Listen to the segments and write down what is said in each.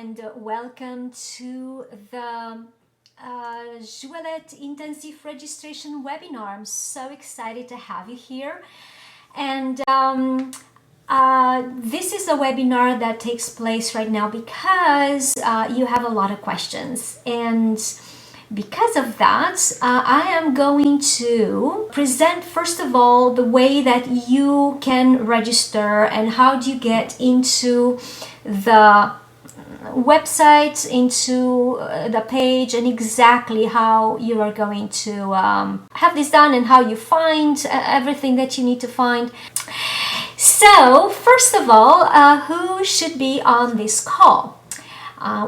and welcome to the J'Ouellette Intensive Registration webinar. I'm so excited to have you here. And this is a webinar that takes place right now because you have a lot of questions. And because of that, I am going to present, first of all, the way that you can register and how do you get into the website, into the page, and exactly how you are going to have this done and how you find everything that you need to find. So, first of all, who should be on this call?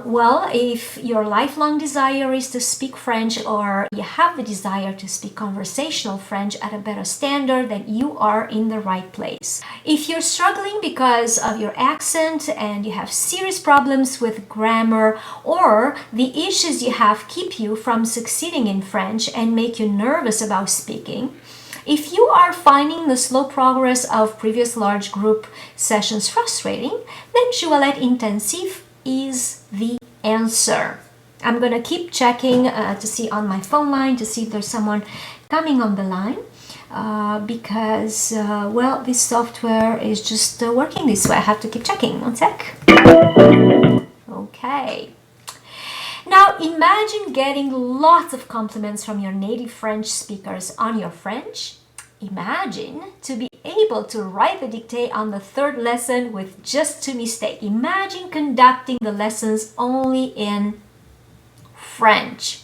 Well, if your lifelong desire is to speak French, or you have the desire to speak conversational French at a better standard, then you are in the right place. If you're struggling because of your accent and you have serious problems with grammar, or the issues you have keep you from succeeding in French and make you nervous about speaking, if you are finding the slow progress of previous large group sessions frustrating, then J'Ouellette Intensif is the answer. I'm gonna keep checking to see on my phone line to see if there's someone coming on the line because well, this software is just working this way. I have to keep checking. One sec. Okay. Now imagine getting lots of compliments from your native French speakers on your French. Imagine to be able to write the dictée on the third lesson with just 2 mistakes. Imagine conducting the lessons only in French.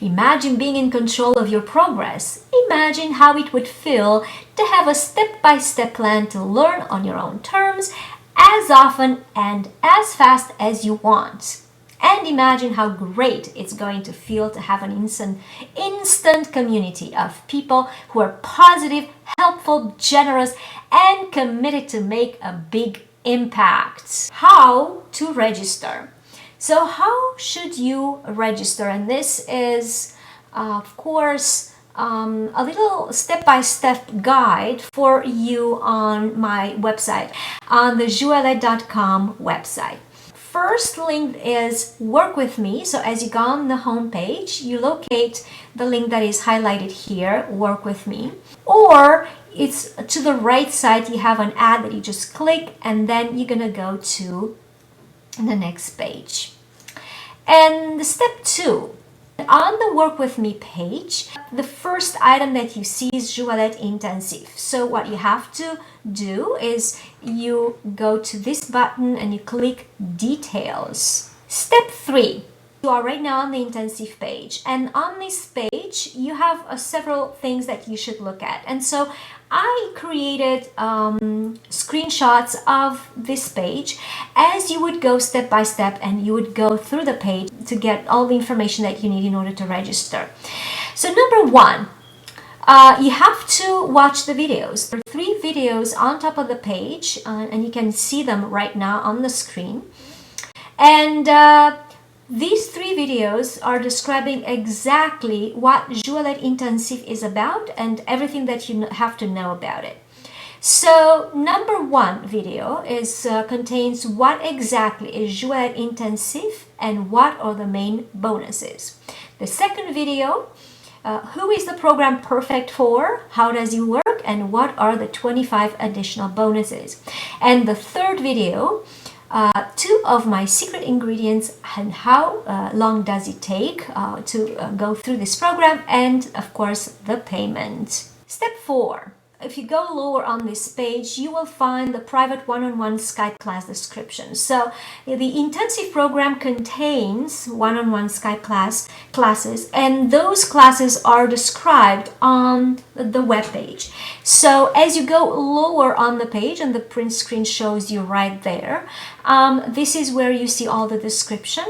Imagine being in control of your progress. Imagine how it would feel to have a step-by-step plan to learn on your own terms as often and as fast as you want. And imagine how great it's going to feel to have an instant community of people who are positive, helpful, generous, and committed to make a big impact. How to register. So how should you register? And this is, of course, a little step-by-step guide for you on my website, on the J'Ouellette.com website. First link is work with me. So as you go on the home page, you locate the link that is highlighted here, work with me, or it's to the right side. You have an ad that you just click and then you're gonna go to the next page. And step 2, on the work with me page, the first item that you see is J'Ouellette Intensif. So what you have to do is you go to this button and you click details. Step 3, you are right now on the Intensif page, and on this page you have several things that you should look at. And so I created screenshots of this page as you would go step by step, and you would go through the page to get all the information that you need in order to register. So number 1, you have to watch the videos. There are 3 videos on top of the page, and you can see them right now on the screen. And these 3 videos are describing exactly what J'Ouellette Intensif is about and everything that you have to know about it. So number 1 video is contains what exactly is J'Ouellette Intensif and what are the main bonuses. The second video, who is the program perfect for, how does it work, and what are the 25 additional bonuses. And the third video, 2 of my secret ingredients and how long does it take to go through this program, and of course the payment. Step 4. If you go lower on this page, you will find the private one-on-one Skype class description. So the intensive program contains one-on-one Skype classes, and those classes are described on the web page. So as you go lower on the page, and the print screen shows you right there, this is where you see all the description.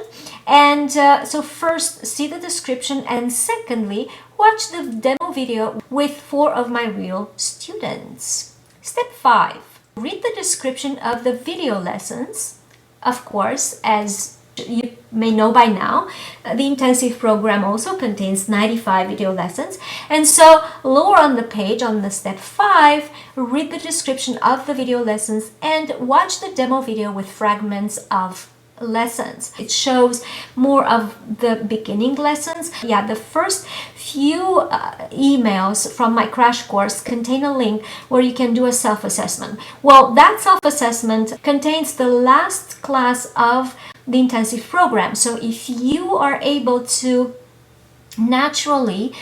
And so first, see the description, and secondly, watch the demo video with 4 of my real students. Step 5, read the description of the video lessons. Of course, as you may know by now, the intensive program also contains 95 video lessons. And so lower on the page, on the step 5, read the description of the video lessons and watch the demo video with fragments of lessons. It shows more of the beginning lessons. Yeah, the first few emails from my crash course contain a link where you can do a self-assessment. Well, that self-assessment contains the last class of the intensive program. So if you are able to naturally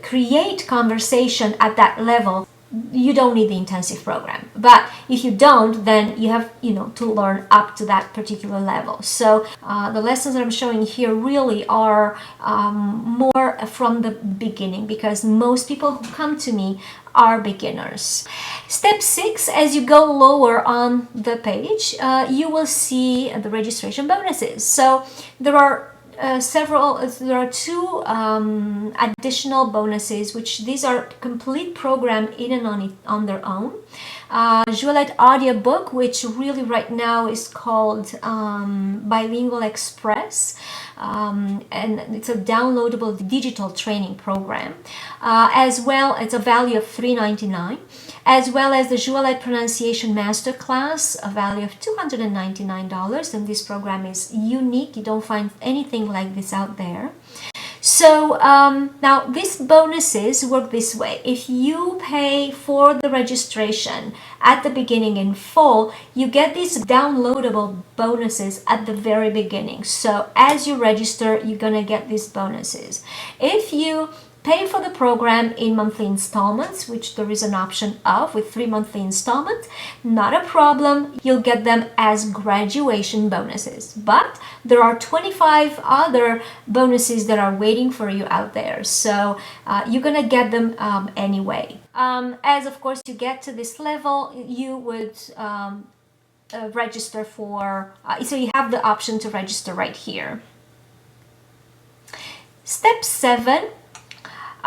create conversation at that level, you don't need the intensive program. But if you don't, then you have to learn up to that particular level. So the lessons that I'm showing here really are more from the beginning, because most people who come to me are beginners. Step 6, as you go lower on the page, you will see the registration bonuses. So there are there are two additional bonuses, which these are complete program in and on their own. J'Ouellette audiobook, which really right now is called Bilingual Express, and it's a downloadable digital training program. As well, it's a value of $3.99, as well as the J'Ouellette Pronunciation Masterclass, a value of $299, and this program is unique. You don't find anything like this out there. So now these bonuses work this way. If you pay for the registration at the beginning in full, you get these downloadable bonuses at the very beginning. So as you register, you're gonna get these bonuses. If you pay for the program in monthly installments, which there is an option of with 3 monthly installments, not a problem. You'll get them as graduation bonuses. But there are 25 other bonuses that are waiting for you out there. So you're gonna get them anyway. As of course you get to this level, you would register for, so you have the option to register right here. Step 7.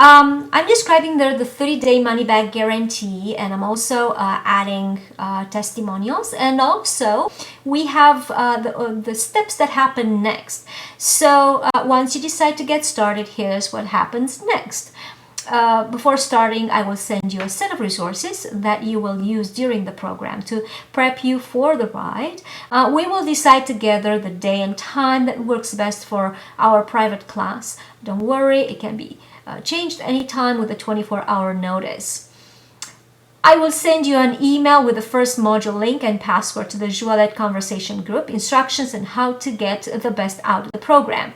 I'm describing there the 30-day money-back guarantee, and I'm also adding testimonials, and also we have the steps that happen next. So once you decide to get started, here's what happens next. Before starting, I will send you a set of resources that you will use during the program to prep you for the ride. We will decide together the day and time that works best for our private class. Don't worry, it can be changed anytime with a 24-hour notice. I will send you an email with the first module link and password to the J'Ouellette conversation group, instructions on how to get the best out of the program.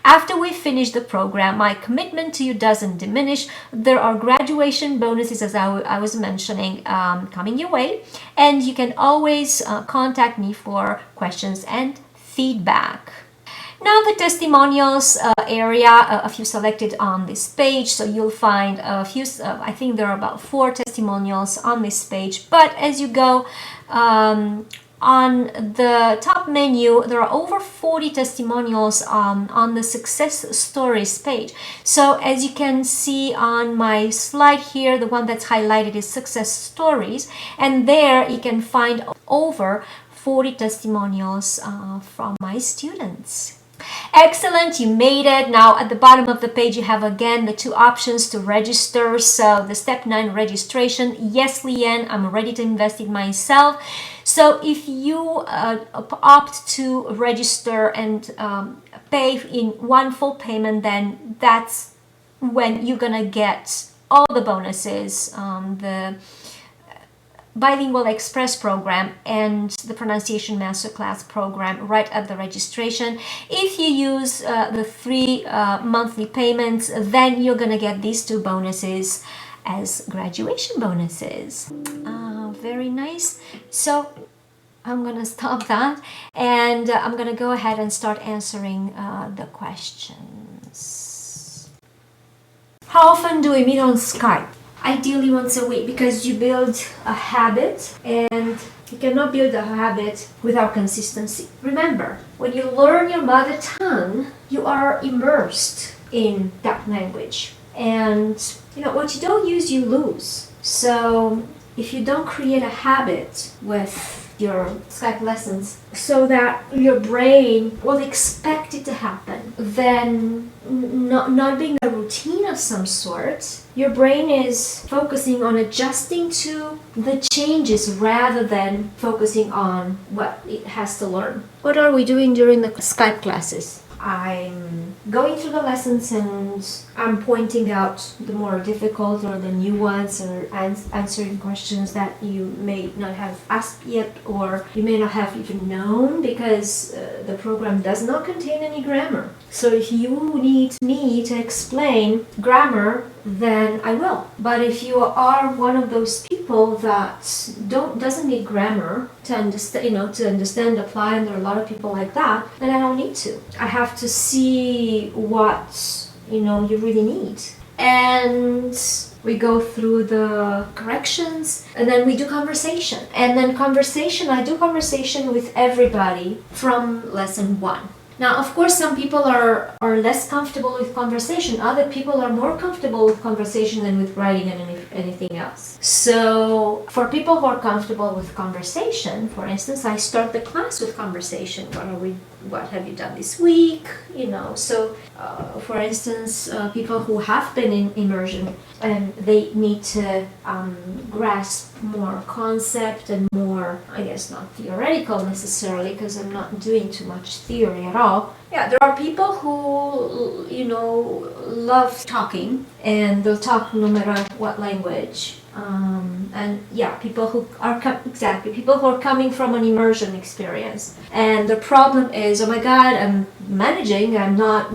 After we finish the program, my commitment to you doesn't diminish. There are graduation bonuses, as I was mentioning, coming your way, and you can always contact me for questions and feedback. Now the testimonials area, a few selected on this page, so you'll find a few, I think there are about 4 testimonials on this page, but as you go on the top menu, there are over 40 testimonials on the success stories page. So as you can see on my slide here, the one that's highlighted is success stories, and there you can find over 40 testimonials from my students. Excellent, you made it. Now at the bottom of the page you have again the 2 options to register. So the step 9 registration. Yes, Llyane, I'm ready to invest in myself. So if you opt to register and pay in one full payment, then that's when you're gonna get all the bonuses, the Bilingual Express program and the Pronunciation Masterclass program right at the registration. If you use the 3 monthly payments, then you're gonna get these 2 bonuses as graduation bonuses. Very nice. So I'm gonna stop that, and I'm gonna go ahead and start answering the questions. How often do we meet on Skype? Ideally once a week, because you build a habit, and you cannot build a habit without consistency. Remember, when you learn your mother tongue, you are immersed in that language, and what you don't use, you lose. So if you don't create a habit with your Skype lessons so that your brain will expect it to happen. Then, not being a routine of some sort, your brain is focusing on adjusting to the changes rather than focusing on what it has to learn. What are we doing during the Skype classes? I'm going through the lessons and I'm pointing out the more difficult or the new ones, or answering questions that you may not have asked yet, or you may not have even known, because the program does not contain any grammar. So if you need me to explain grammar, then I will. But if you are one of those people that doesn't need grammar to understand, apply, and there are a lot of people like that, then I don't need to. I have to see what you really need. And we go through the corrections, and then we do conversation. And then I do conversation with everybody from lesson 1. Now, of course, some people are less comfortable with conversation. Other people are more comfortable with conversation than with writing and anything else. So, for people who are comfortable with conversation, for instance, I start the class with conversation. What have you done this week? So, for instance, people who have been in immersion, and they need to grasp more concept and more, I guess, not theoretical necessarily, because I'm not doing too much theory at all. Yeah, there are people who, love talking, and they'll talk no matter what language. People who are coming from an immersion experience. And the problem is, oh my God, I'm managing, I'm not,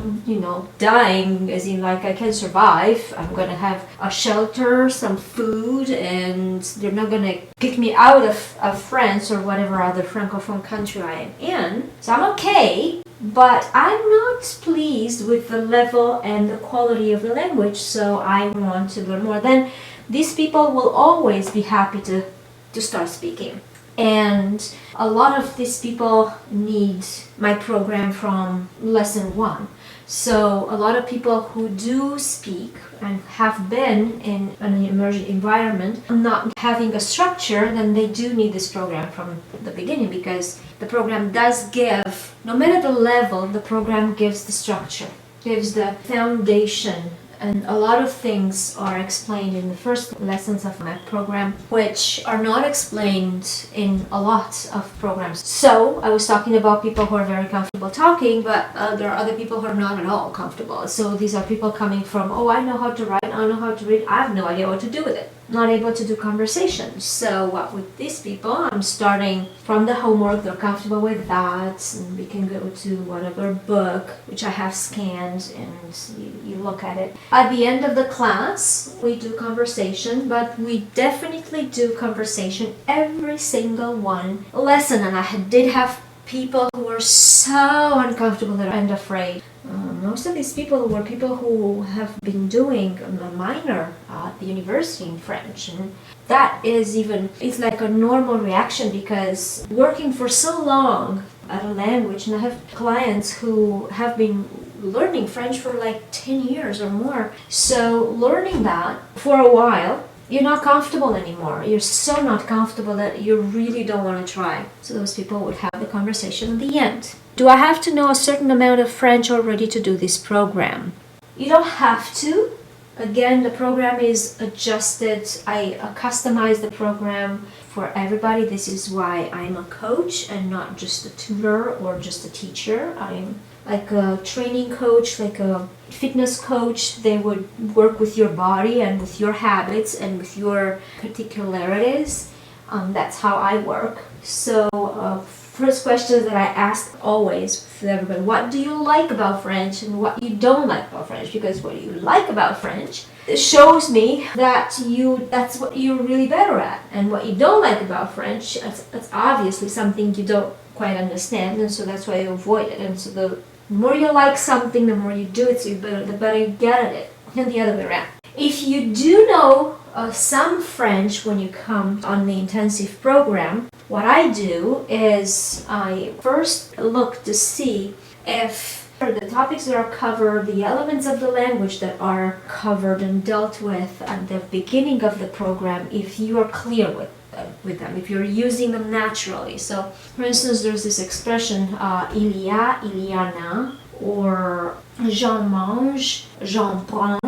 dying, as in like I can survive. I'm gonna have a shelter, some food, and they're not gonna kick me out of France or whatever other francophone country I am in. So I'm okay, but I'm not pleased with the level and the quality of the language, so I want to learn more. Then these people will always be happy to start speaking. And a lot of these people need my program from lesson 1. So a lot of people who do speak and have been in an immersion environment, not having a structure, then they do need this program from the beginning, because the program does give, no matter the level, the program gives the structure, gives the foundation. And a lot of things are explained in the first lessons of my program, which are not explained in a lot of programs. So I was talking about people who are very comfortable talking, but there are other people who are not at all comfortable. So these are people coming from, I know how to write, I know how to read, I have no idea what to do with it. Not able to do conversation. So with these people, I'm starting from the homework. They're comfortable with that, and we can go to whatever book which I have scanned, and you look at it. At the end of the class, we do conversation, but we definitely do conversation every single one lesson. And I did have people who were so uncomfortable and afraid. Most of these people were people who have been doing a minor at the university in French, and that it's like a normal reaction, because working for so long at a language, and I have clients who have been learning French for like 10 years or more. So learning that for a while, you're not comfortable anymore. You're so not comfortable that you really don't want to try. So those people would have the conversation at the end. Do I have to know a certain amount of French already to do this program? You don't have to. Again, the program is adjusted. I customize the program for everybody. This is why I'm a coach and not just a tutor or just a teacher. I'm like a training coach, like a fitness coach. They would work with your body and with your habits and with your particularities. That's how I work. So first question that I ask always with everybody, what do you like about French and what you don't like about French? Because what you like about French, it shows me that that's what you're really better at. And what you don't like about French, that's obviously something you don't quite understand, and so that's why you avoid it. And so the more you like something, the more you do it, so the better you get at it, and the other way around. If you do know some French when you come on the intensive program, what I do is I first look to see if the topics that are covered, the elements of the language that are covered and dealt with at the beginning of the program, if you are clear with with them, if you're using them naturally. So, for instance, there's this expression, il y a, il y en a, or j'en mange, j'en prends.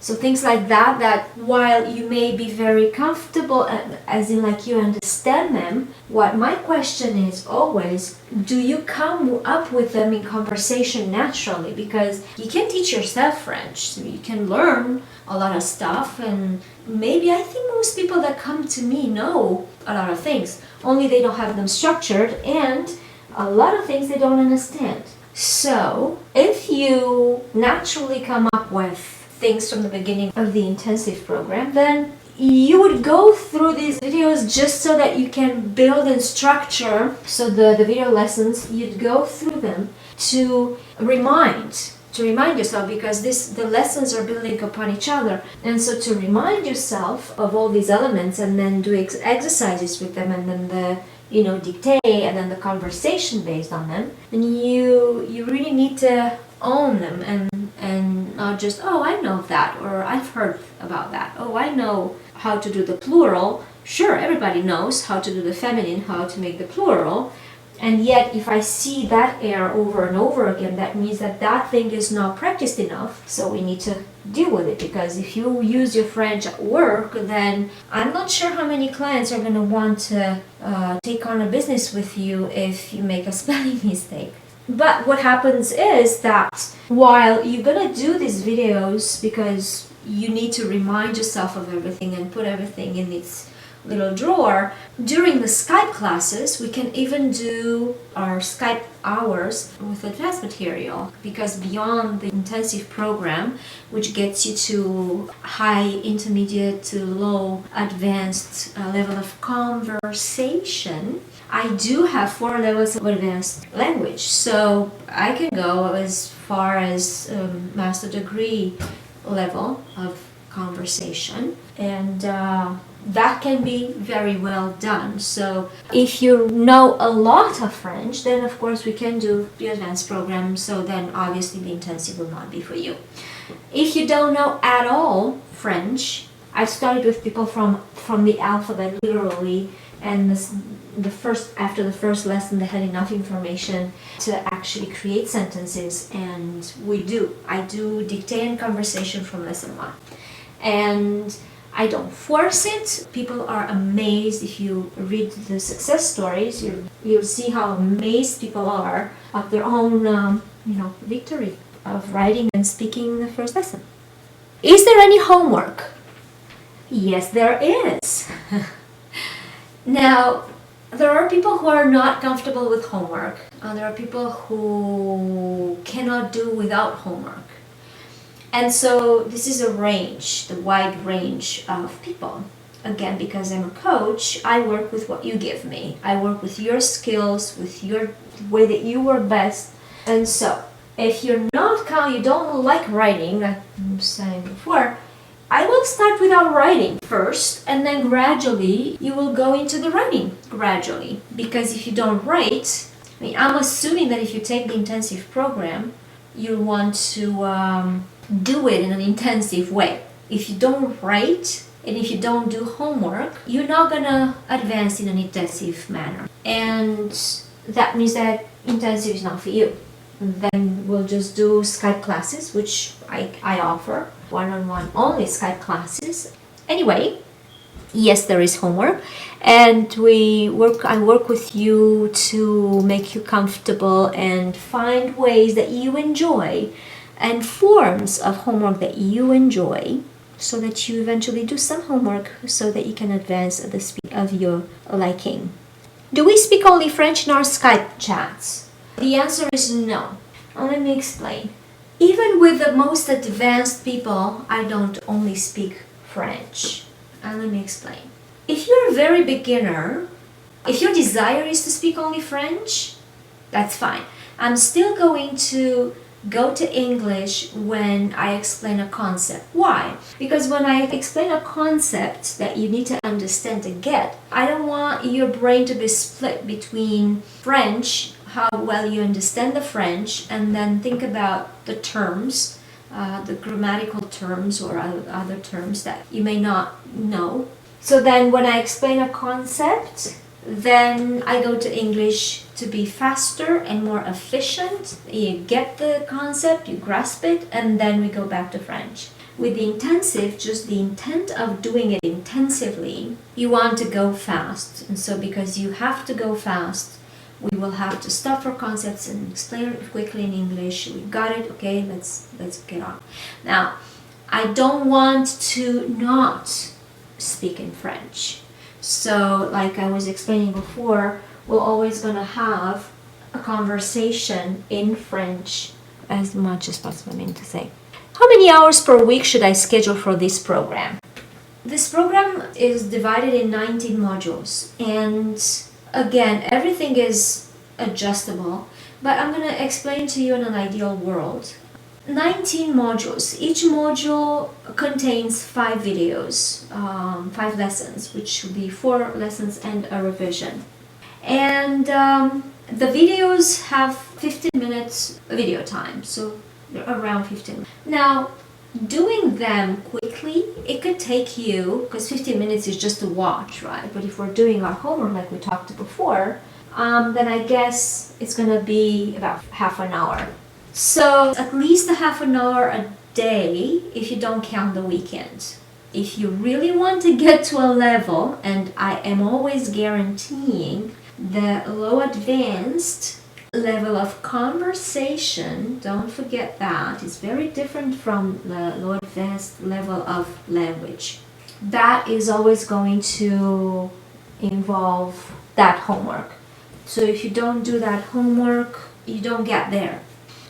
So things like that, that while you may be very comfortable, as in like you understand them, what my question is always, do you come up with them in conversation naturally? Because you can teach yourself French, so you can learn a lot of stuff, and maybe I think most people that come to me know a lot of things, only they don't have them structured, and a lot of things they don't understand. So if you naturally come up with things from the beginning of the intensive program, then you would go through these videos just so that you can build and structure. So the video lessons, you'd go through them to remind yourself, because the lessons are building upon each other, and so to remind yourself of all these elements, and then do exercises with them, and then the dictate, and then the conversation based on them. And you really need to own them, and not just, oh, I know that, or I've heard about that, oh, I know how to do the plural. Sure, everybody knows how to do the feminine, how to make the plural, and yet if I see that error over and over again, that means that thing is not practiced enough. So we need to deal with it, because if you use your French at work, then I'm not sure how many clients are going to want to take on a business with you if you make a spelling mistake. But what happens is that while you're gonna do these videos, because you need to remind yourself of everything and put everything in its little drawer, during the Skype classes we can even do our Skype hours with advanced material, because beyond the intensive program, which gets you to high, intermediate to low advanced level of conversation, I do have 4 levels of advanced language, so I can go as far as master degree level of conversation, and that can be very well done. So if you know a lot of French, then of course we can do the advanced program, so then obviously the intensive will not be for you. If you don't know at all French, I've started with people from the alphabet literally, and after the first lesson they had enough information to actually create sentences, and I do dictate and conversation from lesson 1, and I don't force it. People are amazed. If you read the success stories, you'll see how amazed people are of their own victory of writing and speaking the first lesson. Is there any homework? Yes, there is. Now, there are people who are not comfortable with homework, and there are people who cannot do without homework. And so this is a range, the wide range of people. Again, because I'm a coach, I work with what you give me. I work with your skills, with your way that you work best. And so, if you don't like writing, like I was saying before, I will start without writing first, and then gradually you will go into the writing gradually. Because if you don't write, I'm assuming that if you take the intensive program, you'll want to do it in an intensive way. If you don't write, and if you don't do homework, you're not gonna advance in an intensive manner. And that means that intensive is not for you. Then we'll just do Skype classes, which I offer, one-on-one only Skype classes. Anyway, yes, there is homework, and I work with you to make you comfortable and find ways that you enjoy and forms of homework that you enjoy, so that you eventually do some homework so that you can advance at the speed of your liking. Do we speak only French in our Skype chats? The answer is no. Now let me explain. Even with the most advanced people, I don't only speak French. And let me explain. If you're a very beginner, if your desire is to speak only French, that's fine. I'm still going to go to English when I explain a concept. Why? Because when I explain a concept that you need to understand to get, I don't want your brain to be split between French, how well you understand the French, and then think about the terms, the grammatical terms or other terms that you may not know. So then when I explain a concept, then I go to English to be faster and more efficient. You get the concept, you grasp it, and then we go back to French. With the intensive, just the intent of doing it intensively, you want to go fast. And so because you have to go fast, we will have to stop for concepts and explain it quickly in English. We got it, okay, let's get on. Now, I don't want to not speak in French. So like I was explaining before, we're always going to have a conversation in French as much as possible, I mean to say. How many hours per week should I schedule for this program? This program is divided in 19 modules, and again, everything is adjustable, but I'm going to explain to you in an ideal world. 19 modules. Each module contains 5 videos, 5 lessons, which will be 4 lessons and a revision. And the videos have 15 minutes video time, so around 15. Now, doing them quickly, it could take you, because 15 minutes is just to watch, right? But if we're doing our homework like we talked before, then I guess it's going to be about half an hour. So at least a half an hour a day if you don't count the weekend. If you really want to get to a level, and I am always guaranteeing the low advanced level of conversation, don't forget that, it's very different from the low advanced level of language. That is always going to involve that homework. So if you don't do that homework, you don't get there.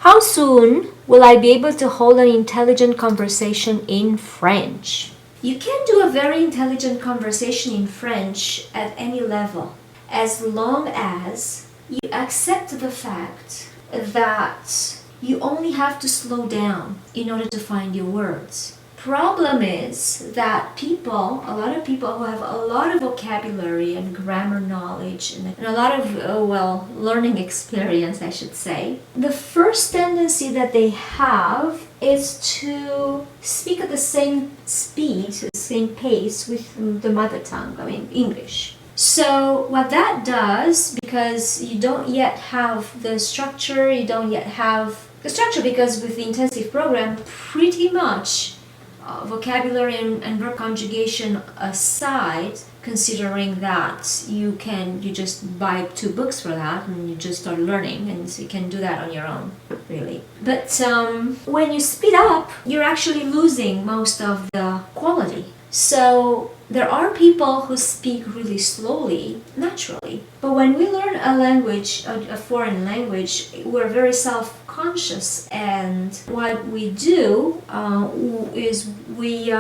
How soon will I be able to hold an intelligent conversation in French? You can do a very intelligent conversation in French at any level, as long as you accept the fact that you only have to slow down in order to find your words. Problem is that a lot of people who have a lot of vocabulary and grammar knowledge and a lot of, learning experience, I should say, the first tendency that they have is to speak at the same speed, the same pace with the mother tongue, I mean English. So what that does, because you don't yet have the structure, because with the intensive program, pretty much vocabulary and verb conjugation aside, considering that you just buy 2 books for that and you just start learning, and so you can do that on your own, really. But when you speed up, you're actually losing most of the quality. So there are people who speak really slowly, naturally. But when we learn a language, a foreign language, we're very self-conscious. And what we do is we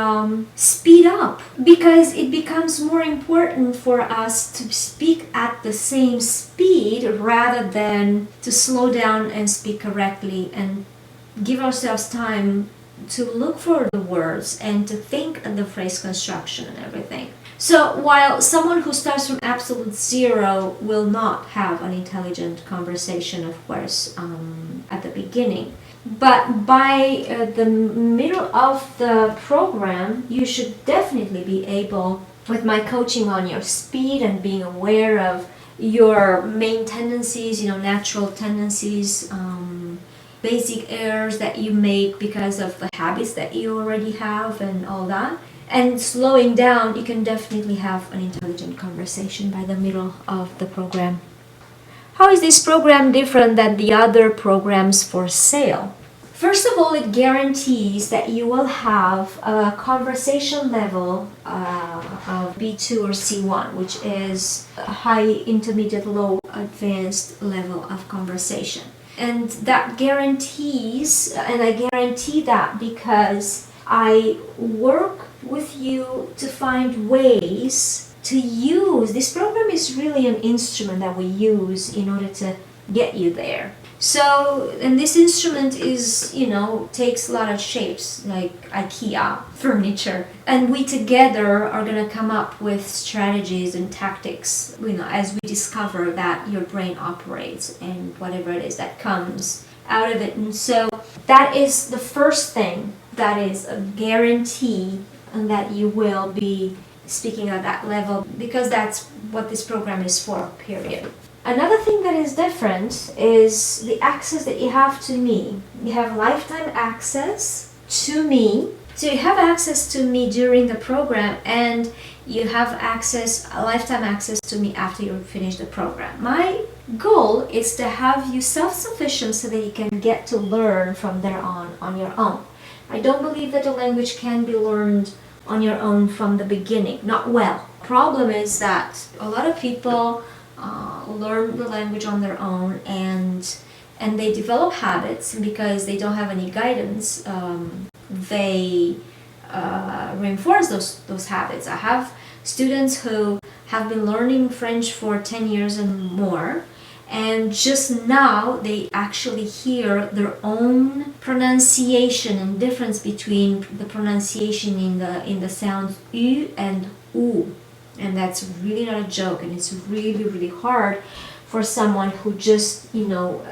speed up, because it becomes more important for us to speak at the same speed rather than to slow down and speak correctly and give ourselves time to look for the words and to think of the phrase construction and everything. So while someone who starts from absolute zero will not have an intelligent conversation, of course, at the beginning, but by the middle of the program, you should definitely be able, with my coaching on your speed and being aware of your main tendencies, natural tendencies, basic errors that you make because of the habits that you already have and all that, and slowing down, you can definitely have an intelligent conversation by the middle of the program. How is this program different than the other programs for sale? First of all, it guarantees that you will have a conversation level of B2 or C1, which is a high, intermediate, low, advanced level of conversation. And that guarantees, and I guarantee that because I work with you to find ways to use. This program is really an instrument that we use in order to get you there. So, and this instrument is, takes a lot of shapes, like IKEA furniture. And we together are going to come up with strategies and tactics, as we discover that your brain operates and whatever it is that comes out of it. And so that is the first thing that is a guarantee and that you will be speaking at that level, because that's what this program is for, period. Another thing that is different is the access that you have to me. You have lifetime access to me. So you have access to me during the program, and you have lifetime access to me after you finish the program. My goal is to have you self-sufficient so that you can get to learn from there on your own. I don't believe that a language can be learned on your own from the beginning. Not well. Problem is that a lot of people learn the language on their own, and they develop habits because they don't have any guidance. They reinforce those habits. I have students who have been learning French for 10 years and more, and just now they actually hear their own pronunciation and difference between the pronunciation in the sounds U and U. And that's really not a joke, and it's really, really hard for someone who just,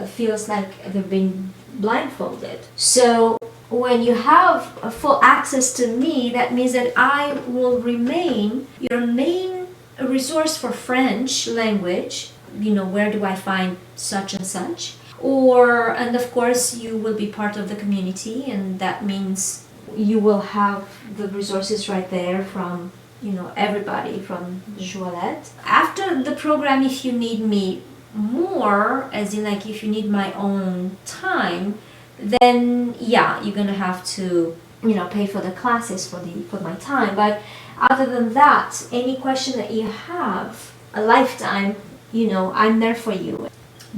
feels like they've been blindfolded. So when you have a full access to me, that means that I will remain your main resource for French language. Where do I find such and such? And of course, you will be part of the community, and that means you will have the resources right there from everybody from J'Ouellette. After the program, if you need me more, as in like if you need my own time, then yeah, you're gonna have to pay for the classes for my time. But other than that, any question that you have, a lifetime, I'm there for you.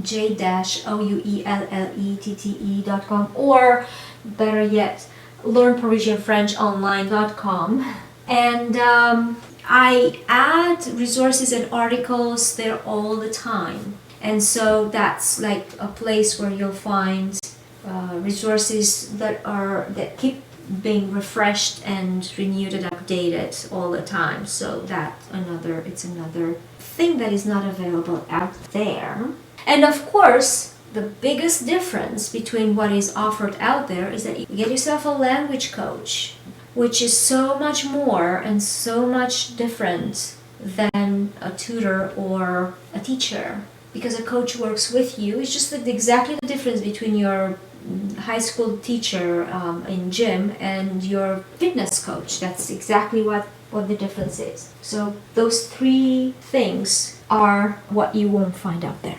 j-ouellette.com, or better yet, learnparisianfrenchonline.com. And I add resources and articles there all the time. And so that's like a place where you'll find resources that keep being refreshed and renewed and updated all the time. So it's another thing that is not available out there. And of course, the biggest difference between what is offered out there is that you get yourself a language coach, which is so much more and so much different than a tutor or a teacher, because a coach works with you. It's just exactly the difference between your high school teacher in gym and your fitness coach. That's exactly what the difference is. So those three things are what you won't find out there.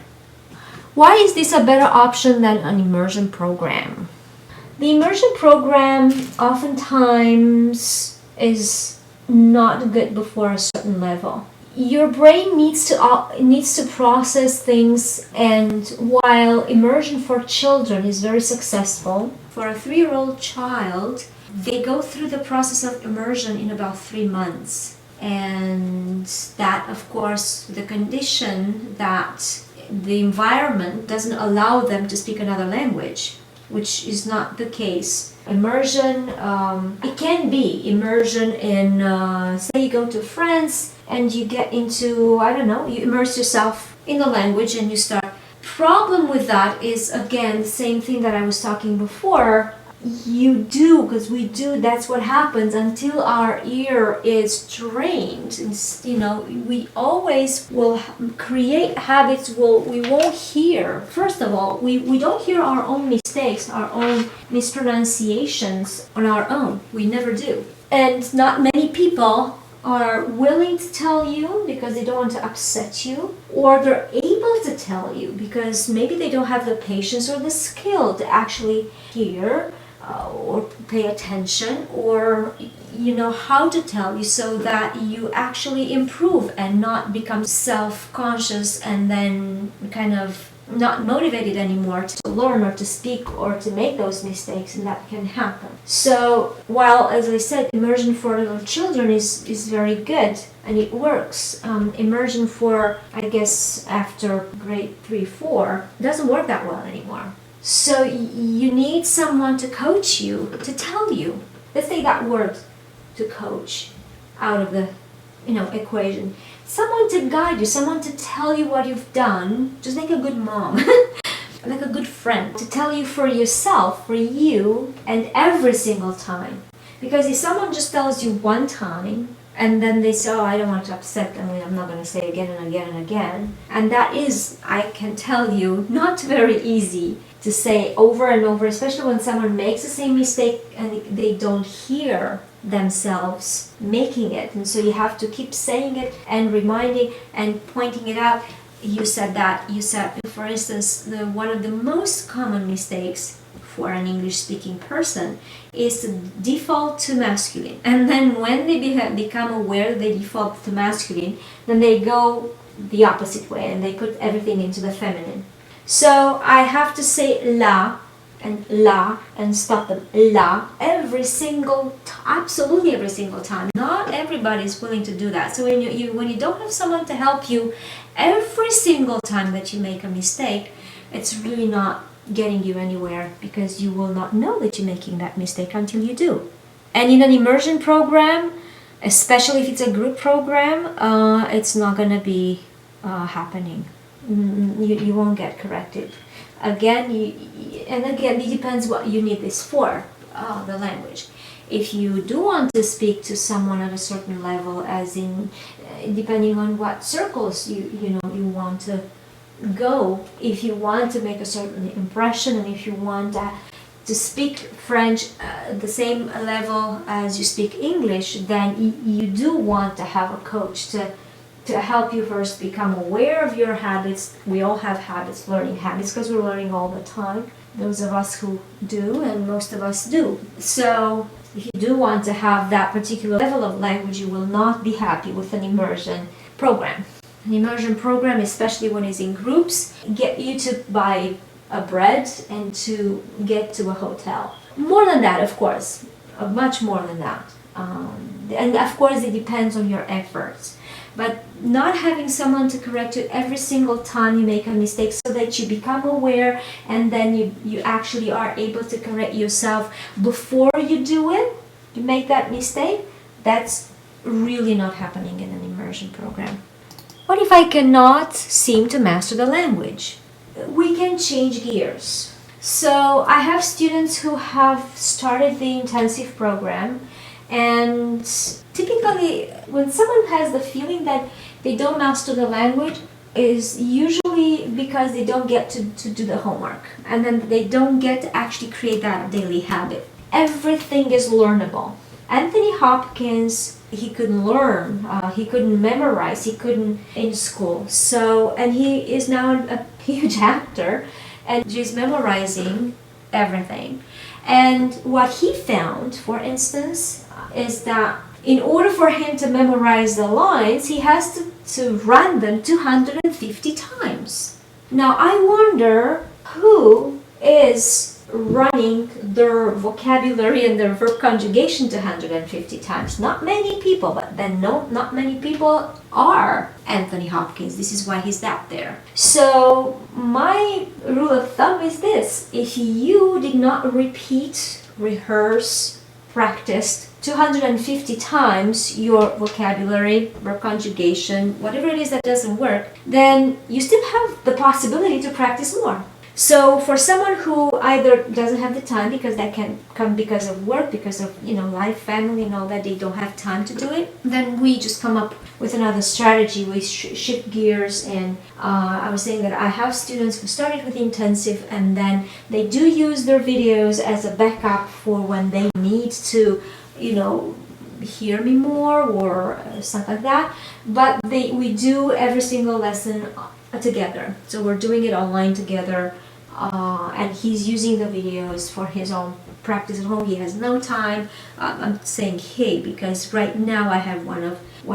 Why is this a better option than an immersion program? The immersion program oftentimes is not good before a certain level. Your brain needs to process things, and while immersion for children is very successful, for a 3-year-old child, they go through the process of immersion in about 3 months. And that, of course, the condition that the environment doesn't allow them to speak another language, which is not the case. Immersion, it can be immersion in, say you go to France and you get into, you immerse yourself in the language and you start. Problem with that is, again, the same thing that I was talking before. That's what happens until our ear is trained. We always will create habits we won't hear. First of all, we don't hear our own mistakes, our own mispronunciations on our own. We never do. And not many people are willing to tell you because they don't want to upset you, or they're able to tell you because maybe they don't have the patience or the skill to actually hear or pay attention, or how to tell you so that you actually improve and not become self-conscious and then kind of not motivated anymore to learn or to speak or to make those mistakes, and that can happen. So while, as I said, immersion for little children is very good and it works, immersion for, I guess, after grade 3-4 doesn't work that well anymore. So you need someone to coach you, to tell you. Let's take that word, to coach, out of the equation. Someone to guide you, someone to tell you what you've done, just like a good mom, like a good friend, to tell you for yourself, for you, and every single time. Because if someone just tells you one time, And then they say, oh, I don't want to upset them, I'm not going to say again and again and again. And that is, I can tell you, not very easy to say over and over, especially when someone makes the same mistake and they don't hear themselves making it. And so you have to keep saying it and reminding and pointing it out. You said that, you said, for instance, one of the most common mistakes for an English-speaking person is to default to masculine. And then when they become aware they default to masculine, then they go the opposite way and they put everything into the feminine. So I have to say la and stop them. La every single, absolutely every single time. Not everybody is willing to do that. So when you don't have someone to help you every single time that you make a mistake, it's really not getting you anywhere, because you will not know that you're making that mistake until you do. And in an immersion program, especially if it's a group program, it's not going to be happening. You won't get corrected. Again, it depends what you need this for, the language. If you do want to speak to someone at a certain level, as in, depending on what circles you want to go, if you want to make a certain impression, and if you want to speak French the same level as you speak English, then you do want to have a coach to help you first become aware of your habits. We all have habits, learning habits, because we're learning all the time. Those of us who do, and most of us do. So if you do want to have that particular level of language, you will not be happy with an immersion program. An immersion program, especially when it's in groups, get you to buy a bread and to get to a hotel. More than that, of course, much more than that. And of course it depends on your efforts. But not having someone to correct you every single time you make a mistake, so that you become aware and then you actually are able to correct yourself before you do it, you make that mistake, that's really not happening in an immersion program. What if I cannot seem to master the language? We can change gears. So I have students who have started the intensive program, and typically when someone has the feeling that they don't master the language, is usually because they don't get to do the homework, and then they don't get to actually create that daily habit. Everything is learnable. Anthony Hopkins, he couldn't learn, he couldn't memorize, he couldn't in school. So, and he is now a huge actor, and he's memorizing everything. And what he found, for instance, is that in order for him to memorize the lines, he has to run them 250 times. Now, I wonder who is running their vocabulary and their verb conjugation 250 times. Not many people, but then not many people are Anthony Hopkins. This is why he's out there. So my rule of thumb is this: if you did not repeat, rehearse, practice 250 times your vocabulary, verb conjugation, whatever it is that doesn't work, then you still have the possibility to practice more. So for someone who either doesn't have the time, because that can come because of work, because of life, family and all that, they don't have time to do it, then we just come up with another strategy. We shift gears, and I was saying that I have students who started with intensive, and then they do use their videos as a backup for when they need to hear me more or something like that. But we do every single lesson together, so we're doing it online together, and he's using the videos for his own practice at home. He has no time. I'm saying he because right now I have one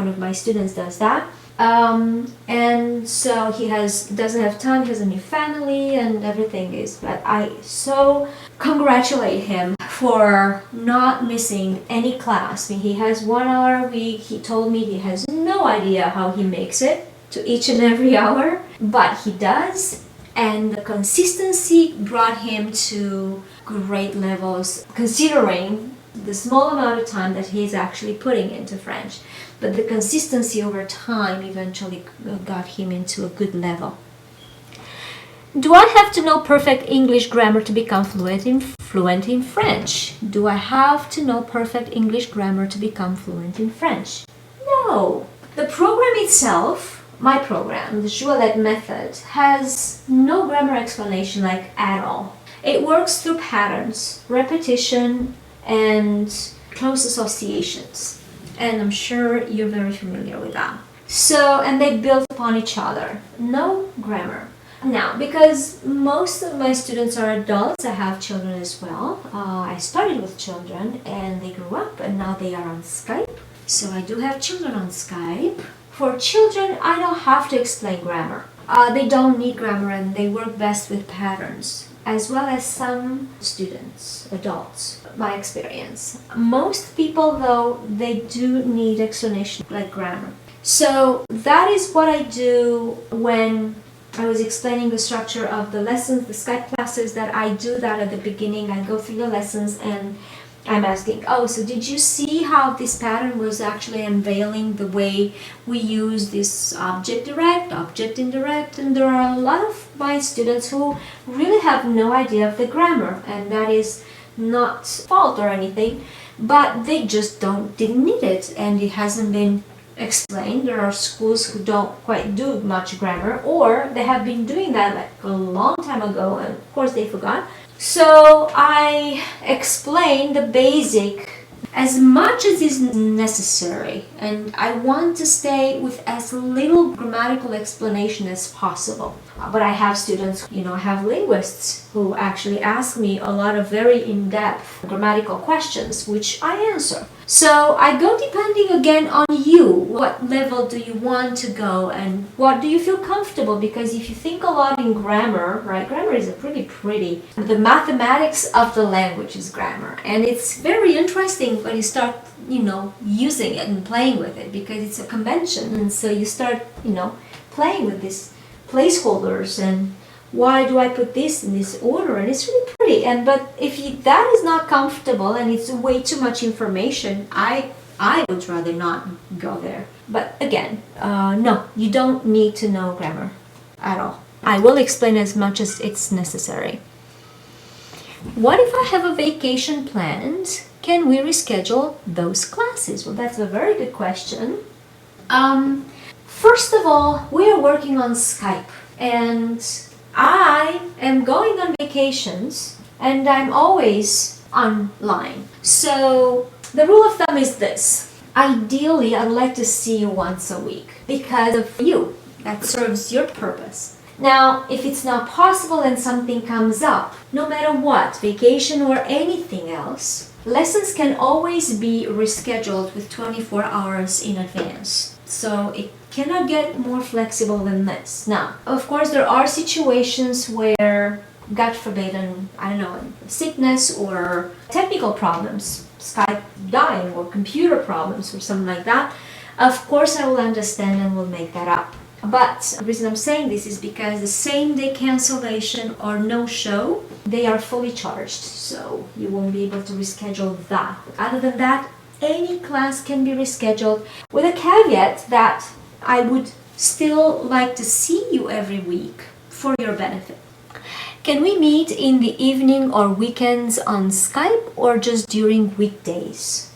of my students does that, and so he doesn't have time. He has a new family and everything is, but I so congratulate him for not missing any class. I mean, he has 1 hour a week. He told me he has no idea how he makes it to each and every hour, but he does, and the consistency brought him to great levels, considering the small amount of time that he's actually putting into French. But the consistency over time eventually got him into a good level. Do I have to know perfect English grammar to become fluent in French? Do I have to know perfect English grammar to become fluent in French? No. The program itself, my program, the J'Ouellette method, has no grammar explanation like at all. It works through patterns, repetition, and close associations. And I'm sure you're very familiar with that. So, and they build upon each other. No grammar. Now, because most of my students are adults, I have children as well. I started with children and they grew up and now they are on Skype. So I do have children on Skype. For children, I don't have to explain grammar. They don't need grammar and they work best with patterns, as well as some students, adults, my experience. Most people, though, they do need explanation like grammar. So that is what I do when I was explaining the structure of the lessons, the Skype classes, that I do that at the beginning. I go through the lessons and I'm asking, oh, so did you see how this pattern was actually unveiling the way we use this object direct, object indirect? And there are a lot of my students who really have no idea of the grammar, and that is not fault or anything, but they just didn't need it, and it hasn't been explained. There are schools who don't quite do much grammar, or they have been doing that like a long time ago, and of course they forgot. So I explain the basic as much as is necessary, and I want to stay with as little grammatical explanation as possible. But I have students, I have linguists who actually ask me a lot of very in-depth grammatical questions, which I answer. So I go depending again on you. What level do you want to go and what do you feel comfortable? Because if you think a lot in grammar, right, grammar is a pretty, the mathematics of the language is grammar. And it's very interesting when you start, using it and playing with it, because it's a convention. And so you start, playing with these placeholders and why do I put this in this order, and it's really pretty. But if that is not comfortable and it's way too much information, I would rather not go there. But again, no, you don't need to know grammar at all. I will explain as much as it's necessary. What if I have a vacation planned? Can we reschedule those classes? Well, that's a very good question. First of all, we are working on Skype, and I am going on vacations and I'm always online. So the rule of thumb is this. Ideally, I'd like to see you once a week because of you. That serves your purpose. Now, if it's not possible and something comes up, no matter what, vacation or anything else, lessons can always be rescheduled with 24 hours in advance. So it cannot get more flexible than this. Now, of course, there are situations where, God forbid, sickness or technical problems, Skype dying or computer problems or something like that, of course I will understand and will make that up. But the reason I'm saying this is because the same day cancellation or no-show, they are fully charged, so you won't be able to reschedule that. Other than that, any class can be rescheduled, with a caveat that I would still like to see you every week for your benefit. Can we meet in the evening or weekends on Skype or just during weekdays?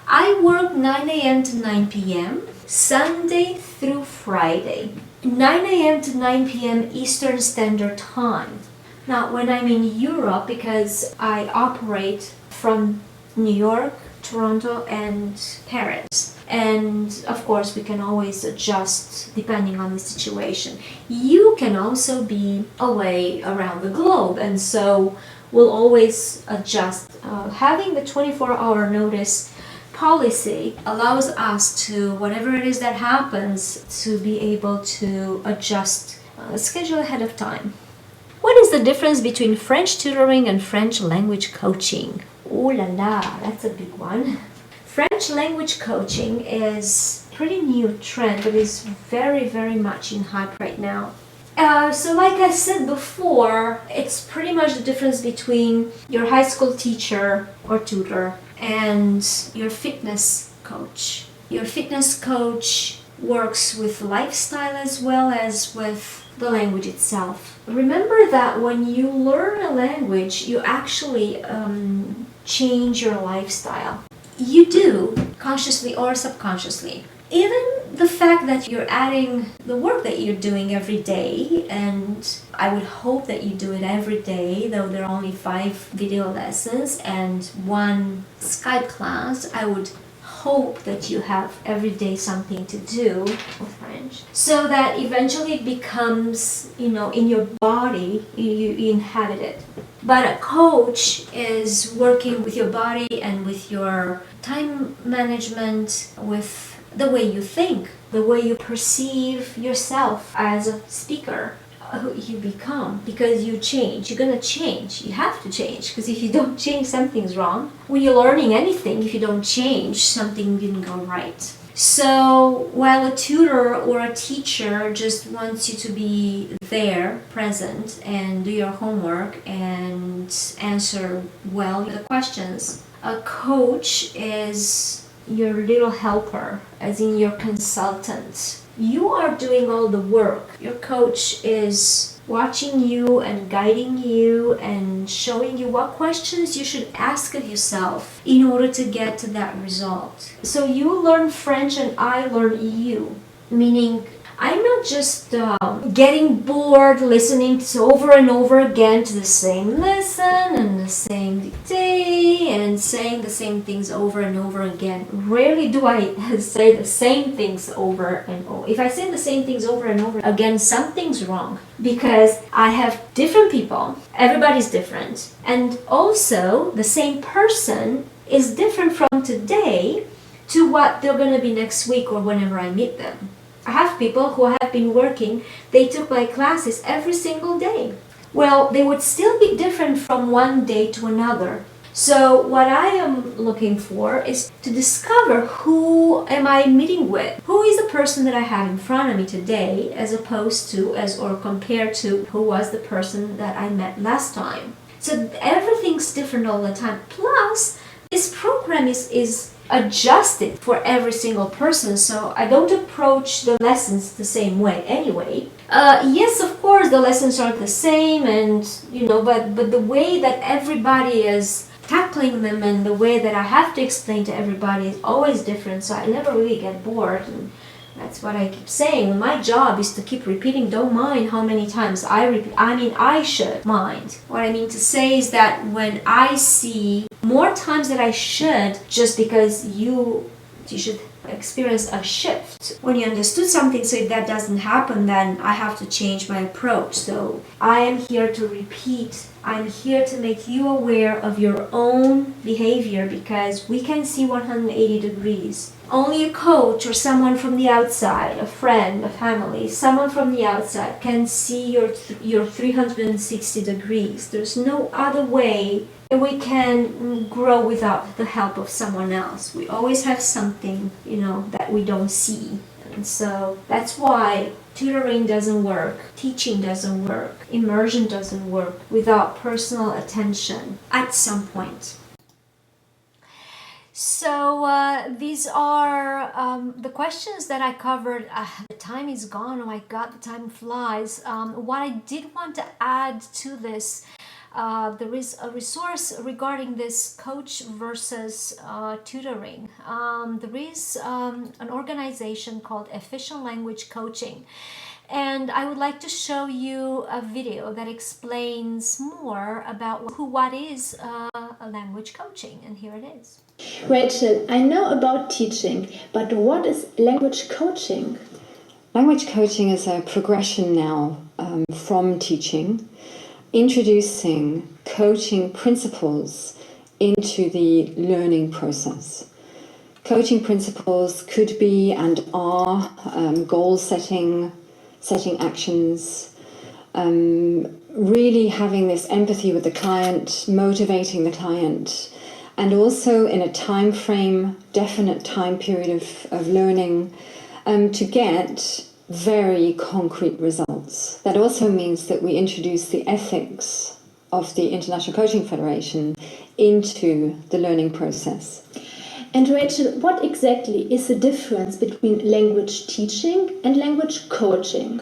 I work 9 a.m. to 9 p.m. Sunday through Friday, 9 a.m. to 9 p.m. Eastern Standard Time. Now, when I'm in Europe, because I operate from New York, Toronto, and Paris, and of course we can always adjust depending on the situation. You can also be away around the globe, and so we'll always adjust. Having the 24-hour notice policy allows us to, whatever it is that happens, to be able to adjust the schedule ahead of time. What is the difference between French tutoring and French language coaching? Oh la la, that's a big one. French language coaching is a pretty new trend, but is very, very much in hype right now. So like I said before, it's pretty much the difference between your high school teacher or tutor and your fitness coach. Your fitness coach works with lifestyle as well as with the language itself. Remember that when you learn a language, you actually change your lifestyle. You do, consciously or subconsciously. even the fact that you're adding the work that you're doing every day, and I would hope that you do it every day, though there are only 5 video lessons and 1 Skype class, I would hope that you have every day something to do with French, so that eventually it becomes, in your body, you inhabit it. But a coach is working with your body and with your time management, with the way you think, the way you perceive yourself as a speaker, who you become, because you change. You're gonna change. You have to change, because if you don't change, something's wrong. When you're learning anything, if you don't change, something didn't go right. So while a tutor or a teacher just wants you to be there, present, and do your homework and answer well the questions, a coach is your little helper, as in your consultant. You are doing all the work. Your coach is watching you and guiding you and showing you what questions you should ask of yourself in order to get to that result. So you learn French and I learn you, meaning I'm not just getting bored listening to over and over again to the same lesson and the same dictée and saying the same things over and over again. Rarely do I say the same things over and over. If I say the same things over and over again, something's wrong, because I have different people. Everybody's different. And also, the same person is different from today to what they're going to be next week or whenever I meet them. I have people who have been working, they took my classes every single day. Well, they would still be different from one day to another. So what I am looking for is to discover who am I meeting with? Who is the person that I have in front of me today, as opposed to, or compared to, who was the person that I met last time. So everything's different all the time. Plus, this program is adjusted for every single person, so I don't approach the lessons the same way anyway. Yes, of course, the lessons aren't the same, and but the way that everybody is tackling them and the way that I have to explain to everybody is always different, so I never really get bored. And that's what I keep saying. My job is to keep repeating. Don't mind how many times I repeat. I should mind. What I mean to say is that when I see more times that I should, just because you should experience a shift when you understood something. So if that doesn't happen, then I have to change my approach. So I am here to repeat. I'm here to make you aware of your own behavior, because we can see 180 degrees. Only a coach or someone from the outside, a friend, a family, someone from the outside can see your 360 degrees. There's no other way that we can grow without the help of someone else. We always have something, that we don't see. And so that's why tutoring doesn't work, teaching doesn't work, immersion doesn't work without personal attention at some point. So these are the questions that I covered. The time is gone. Oh my God, the time flies. What I did want to add to this, there is a resource regarding this coach versus tutoring. There is an organization called Efficient Language Coaching. And I would like to show you a video that explains more about what is a language coaching. And here it is. Rachel, I know about teaching, but what is language coaching? Language coaching is a progression now from teaching, introducing coaching principles into the learning process. Coaching principles could be and are goal setting actions, really having this empathy with the client, motivating the client, and also in a time frame, definite time period of learning, to get very concrete results. That also means that we introduce the ethics of the International Coaching Federation into the learning process. And Rachel, what exactly is the difference between language teaching and language coaching?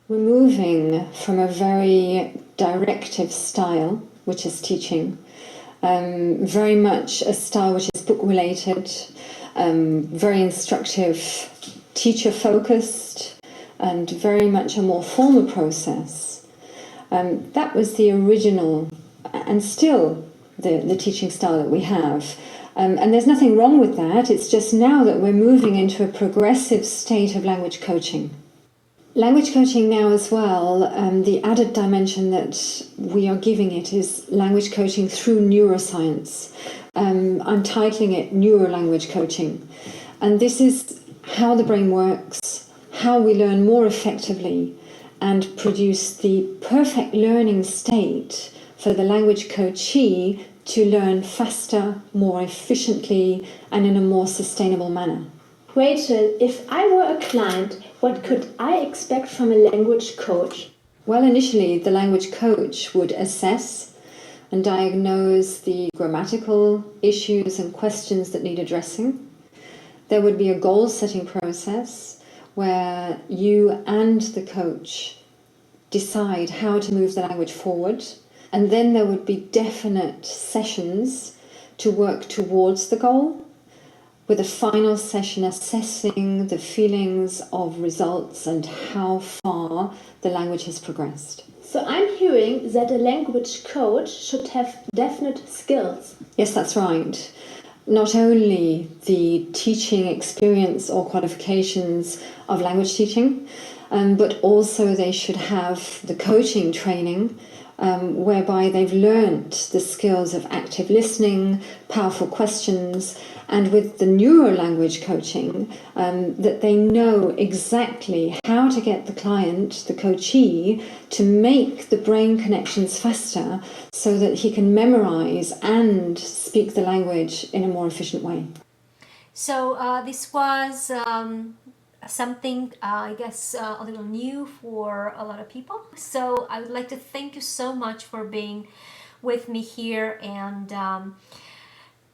We're moving from a very directive style, which is teaching, very much a style which is book related, very instructive, teacher-focused, and very much a more formal process. That was the original, and still the teaching style that we have. And there's nothing wrong with that. It's just now that we're moving into a progressive state of language coaching. Language coaching now as well, the added dimension that we are giving it is language coaching through neuroscience. I'm titling it Neuro-Language Coaching. And this is how the brain works, how we learn more effectively and produce the perfect learning state for the language coachee to learn faster, more efficiently, and in a more sustainable manner. Rachel, if I were a client, what could I expect from a language coach? Well, initially, the language coach would assess and diagnose the grammatical issues and questions that need addressing. There would be a goal-setting process where you and the coach decide how to move the language forward. And then there would be definite sessions to work towards the goal, with a final session assessing the feelings of results and how far the language has progressed. So I'm hearing that a language coach should have definite skills. Yes, that's right. Not only the teaching experience or qualifications of language teaching, but also they should have the coaching training whereby they've learnt the skills of active listening, powerful questions, and with the neuro-language coaching, that they know exactly how to get the client, the coachee, to make the brain connections faster so that he can memorize and speak the language in a more efficient way. So this was something, I guess, a little new for a lot of people. So I would like to thank you so much for being with me here. And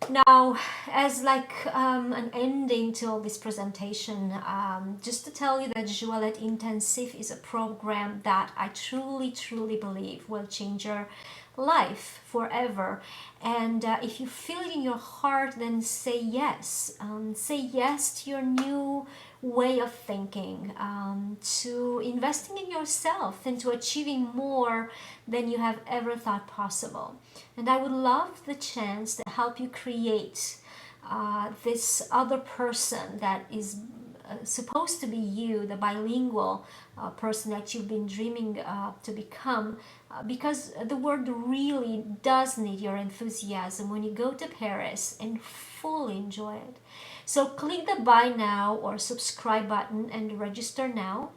now, as like an ending to all this presentation, just to tell you that J'Ouellette Intensif is a program that I truly believe will change your life forever. And if you feel it in your heart, then say yes. Say yes to your new way of thinking, to investing in yourself and to achieving more than you have ever thought possible. And I would love the chance to help you create this other person that is supposed to be you, the bilingual person that you've been dreaming to become, because the world really does need your enthusiasm when you go to Paris and fully enjoy it. So click the buy now or subscribe button and register now,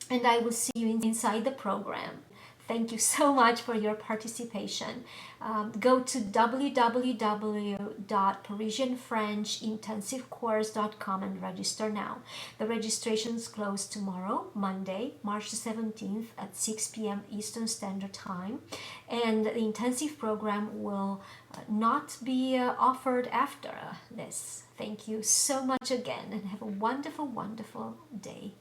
and I will see you inside the program. Thank you so much for your participation. Go to www.parisianfrenchintensivcourse.com and register now. The registrations close tomorrow, Monday, March the 17th at 6 p.m. Eastern Standard Time. And the intensive program will not be offered after this. Thank you so much again and have a wonderful day.